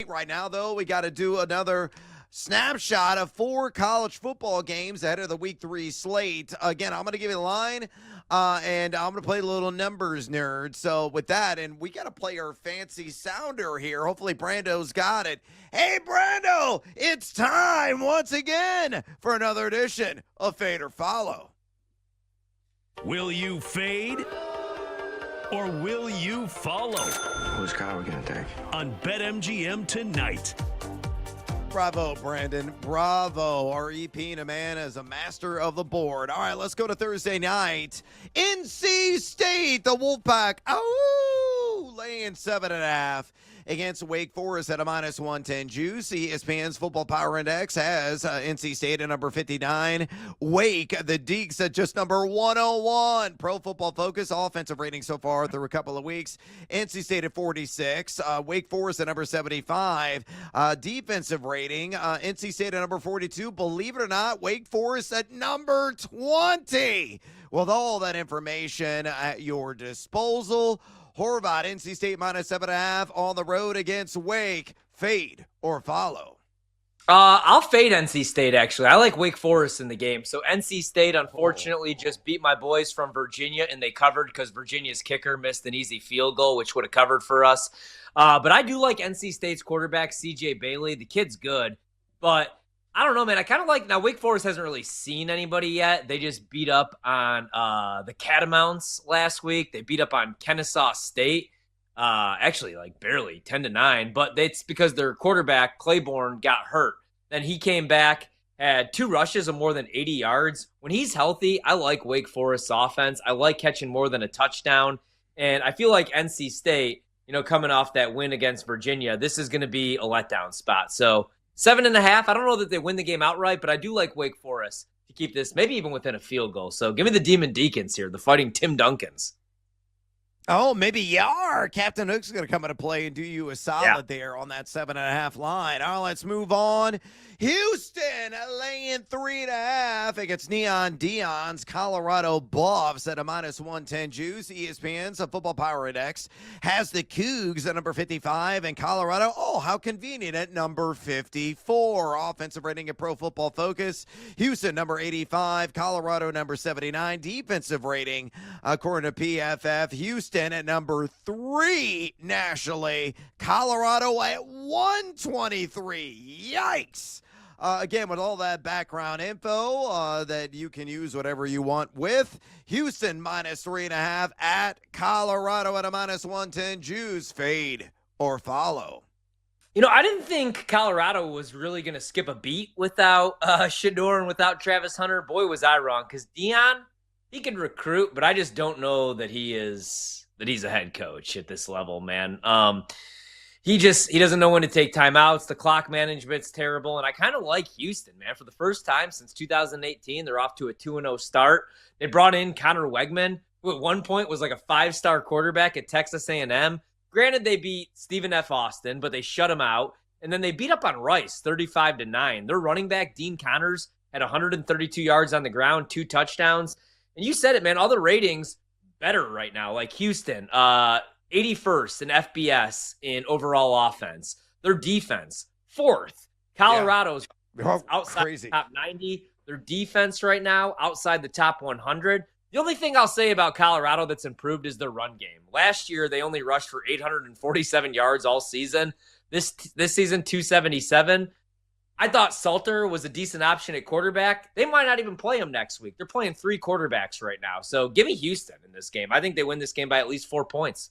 right now, though, we got to do another snapshot of 4 college football games ahead of the week 3 slate. Again, I'm going to give you the line, and I'm going to play a little numbers nerd. So with that, and we got to play our fancy sounder here. Hopefully Brando's got it. Hey, Brando, it's time once again for another edition of Fade or Follow. Will you fade or will you follow? Whose car are we going to take? On BetMGM tonight. Bravo, Brandon. Bravo. Our EP and a man is a master of the board. All right, let's go to Thursday night. NC State, the Wolfpack. Oh, laying 7.5 against Wake Forest at a -110 juice. ESPN's Football Power Index has NC State at number 59. Wake, the Deeks, at just number 101. Pro Football Focus offensive rating so far through a couple of weeks. NC State at 46. Wake Forest at number 75. Defensive rating, NC State at number 42. Believe it or not, Wake Forest at number 20. With all that information at your disposal, Horvath, NC State -7.5 on the road against Wake. Fade or follow? I'll fade NC State, actually. I like Wake Forest in the game. So NC State, unfortunately, just beat my boys from Virginia, and they covered because Virginia's kicker missed an easy field goal, which would have covered for us. But I do like NC State's quarterback, C.J. Bailey. The kid's good, but I don't know, man. I kind of like, now Wake Forest hasn't really seen anybody yet. They just beat up on the Catamounts last week. They beat up on Kennesaw State, actually like barely 10-9, but it's because their quarterback, Claiborne, got hurt. Then he came back, had 2 rushes of more than 80 yards. When he's healthy, I like Wake Forest's offense. I like catching more than a touchdown, and I feel like NC State, coming off that win against Virginia, this is going to be a letdown spot. So 7.5. I don't know that they win the game outright, but I do like Wake Forest to keep this maybe even within a field goal. So give me the Demon Deacons here, the Fighting Tim Duncans. Oh, maybe Yar. Captain Hook's going to come into play and do you a solid there on that 7.5 line. All right, let's move on. Houston laying 3.5 against Neon Dion's Colorado Buffs at a -110 juice. ESPN's Football Power Index has the Cougs at number 55 and Colorado. Oh, how convenient at number 54. Offensive rating at Pro Football Focus. Houston number 85, Colorado number 79. Defensive rating according to PFF. Houston at number 3 nationally. Colorado at 123. Yikes. Again, with all that background info that you can use whatever you want with. Houston -3.5 at Colorado at a -110 juice. Fade or follow? I didn't think Colorado was really going to skip a beat without Shador and without Travis Hunter. Boy, was I wrong, because Dion, he can recruit, but I just don't know that he's a head coach at this level, man. He doesn't know when to take timeouts. The clock management's terrible. And I kind of like Houston, man. For the first time since 2018, they're off to a 2-0 start. They brought in Connor Wegman, who at one point was like a 5-star quarterback at Texas A&M. Granted, they beat Stephen F. Austin, but they shut him out. And then they beat up on Rice 35-9. Their running back, Dean Connors, had 132 yards on the ground, 2 touchdowns. And you said it, man. All the ratings better right now. Like Houston, 81st in FBS in overall offense. Their defense, 4th. Colorado's outside the top 90. Their defense right now, outside the top 100. The only thing I'll say about Colorado that's improved is their run game. Last year, they only rushed for 847 yards all season. This season, 277. I thought Salter was a decent option at quarterback. They might not even play him next week. They're playing 3 quarterbacks right now. So give me Houston in this game. I think they win this game by at least 4 points.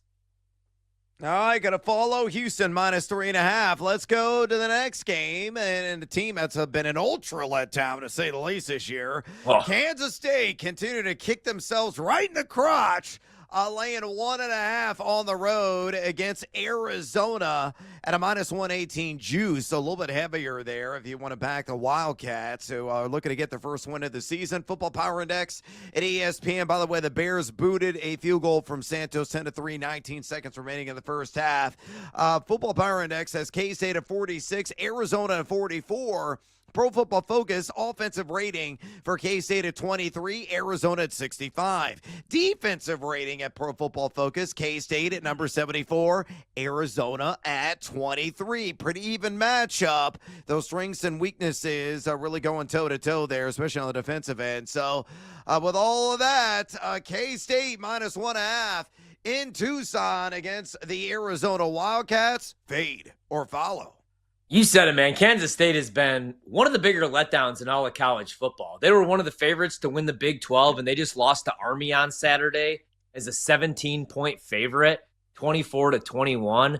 All right, going to follow Houston -3.5. Let's go to the next game. And the team that's been an ultra letdown, to say the least, this year. Oh. Kansas State continue to kick themselves right in the crotch, laying 1.5 on the road against Arizona at a -118 juice. So a little bit heavier there if you want to back the Wildcats, who are looking to get their first win of the season. Football Power Index at ESPN. By the way, the Bears booted a field goal from Santos, 10-3, 19 seconds remaining in the first half. Football Power Index has K-State at 46, Arizona at 44. Pro Football Focus offensive rating for K-State at 23, Arizona at 65. Defensive rating at Pro Football Focus, K-State at number 74, Arizona at 23. Pretty even matchup. Those strengths and weaknesses are really going toe-to-toe there, especially on the defensive end. So with all of that, K-State -1.5 in Tucson against the Arizona Wildcats. Fade or follow? You said it, man. Kansas State has been one of the bigger letdowns in all of college football. They were one of the favorites to win the Big 12, and they just lost to Army on Saturday as a 17-point favorite, 24-21.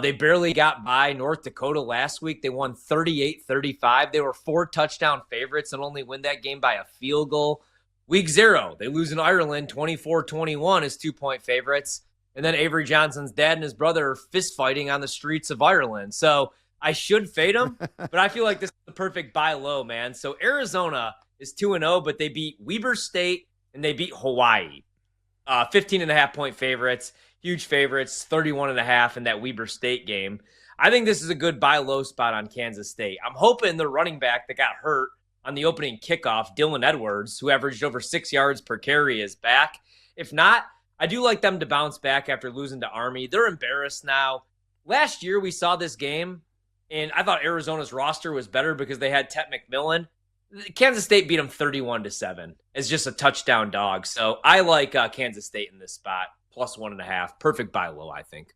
They barely got by North Dakota last week. They won 38-35. They were 4 touchdown favorites and only win that game by a field goal. Week 0, they lose in Ireland 24-21 as 2-point favorites. And then Avery Johnson's dad and his brother are fist fighting on the streets of Ireland. So I should fade them, but I feel like this is the perfect buy low, man. So Arizona is 2-0, but they beat Weber State and they beat Hawaii. 15.5-point favorites, huge favorites, 31.5 in that Weber State game. I think this is a good buy low spot on Kansas State. I'm hoping the running back that got hurt on the opening kickoff, Dylan Edwards, who averaged over 6 yards per carry, is back. If not, I do like them to bounce back after losing to Army. They're embarrassed now. Last year we saw this game, and I thought Arizona's roster was better because they had Tet McMillan. Kansas State beat them 31-7 as just a touchdown dog. So I like Kansas State in this spot, +1.5. Perfect buy low, I think.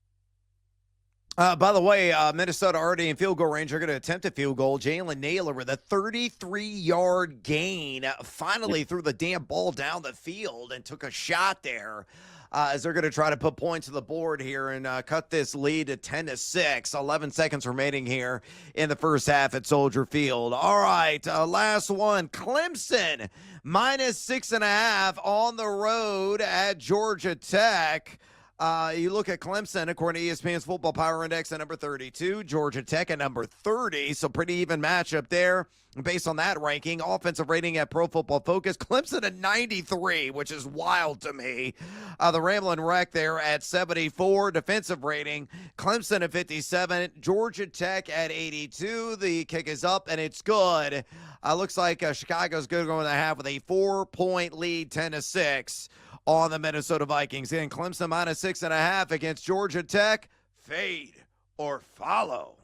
By the way, Minnesota already in field goal range. They're going to attempt a field goal. Jalen Naylor with a 33-yard gain. Finally threw the damn ball down the field and took a shot there. As they're going to try to put points on the board here and cut this lead to 10-6. 11 seconds remaining here in the first half at Soldier Field. All right, last one. Clemson -6.5 on the road at Georgia Tech. You look at Clemson, according to ESPN's Football Power Index, at number 32. Georgia Tech at number 30, so pretty even matchup there. Based on that ranking, offensive rating at Pro Football Focus, Clemson at 93, which is wild to me. The Ramblin' Wreck there at 74. Defensive rating, Clemson at 57, Georgia Tech at 82. The kick is up, and it's good. Looks like Chicago's good going to half with a 4-point lead, 10-6 on the Minnesota Vikings. In Clemson -6.5 against Georgia Tech. Fade or follow?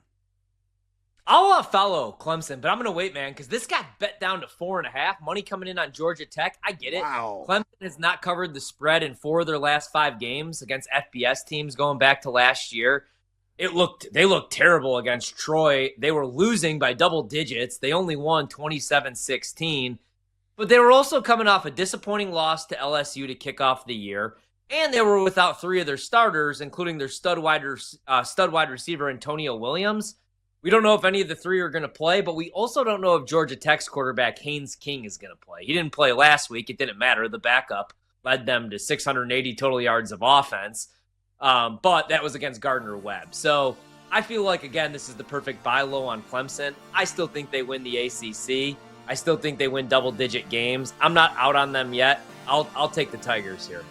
I'll follow Clemson, but I'm going to wait, man, because this got bet down to 4.5. Money coming in on Georgia Tech. I get it. Wow. Clemson has not covered the spread in 4 of their last 5 games against FBS teams going back to last year. They looked terrible against Troy. They were losing by double digits. They only won 27-16. But they were also coming off a disappointing loss to LSU to kick off the year. And they were without 3 of their starters, including their stud wide receiver, Antonio Williams. We don't know if any of the 3 are going to play, but we also don't know if Georgia Tech's quarterback Haynes King is going to play. He didn't play last week. It didn't matter. The backup led them to 680 total yards of offense. But that was against Gardner-Webb. So I feel like, again, this is the perfect buy low on Clemson. I still think they win the ACC. I still think they win double-digit games. I'm not out on them yet. I'll take the Tigers here.